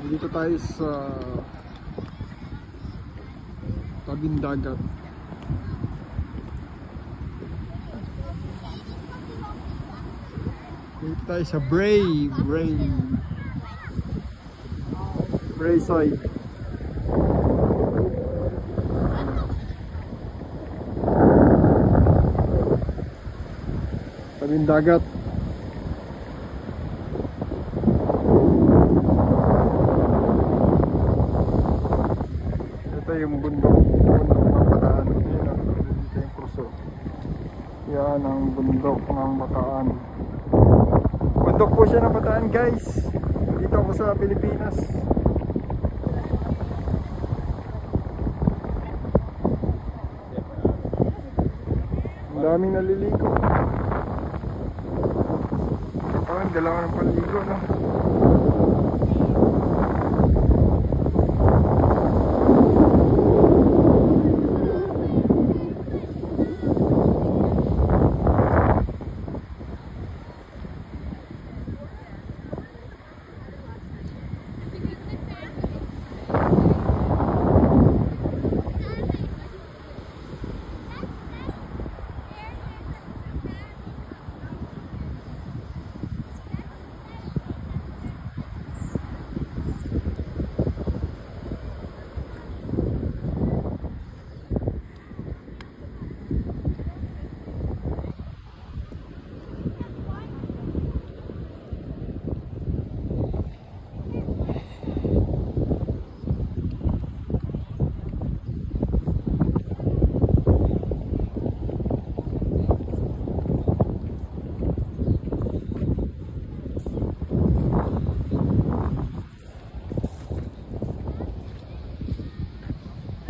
Dito tayo sa tabing dagat. Dito tayo sa Brayside. Tabing dagat. Ito yung bundok ng Bataan. Yan, dito yung kurso. Yan ang bundok ng Bataan. Bundok po siya ng Bataan, guys. Dito ako sa Pilipinas. Ang daming naliligo. Ang dalawa ng paligo, no?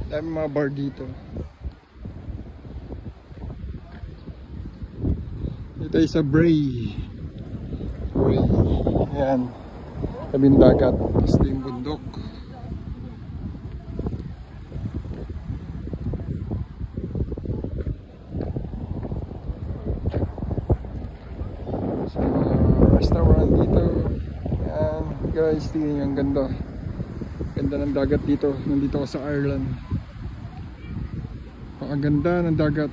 Dami mga bar dito. Ito ay sa Bray. Ayan. Tabing dagat. Tapos ito yung bundok. So, restaurant dito. Ayan. Guys, tingnan nyo ang ganda. Ganda ng dagat dito. Nandito ako sa Ireland. Ang ganda ng dagat.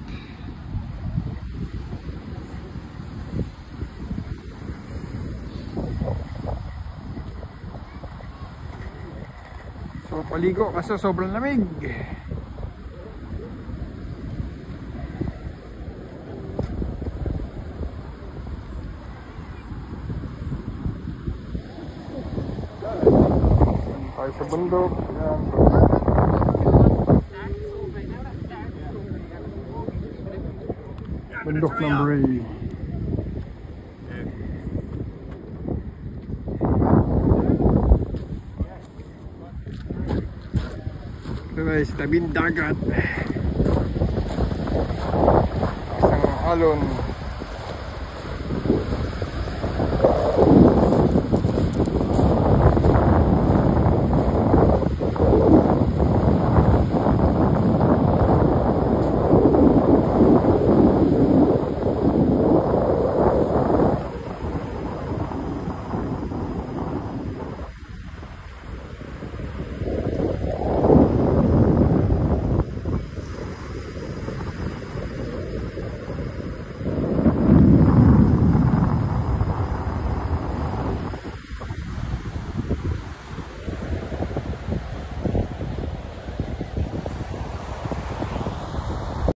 So paligo kasi sobrang lamig. Tayo sa bundok. Yan. Bundok ng Bray. Ito guys, tabing dagat. Isang alon.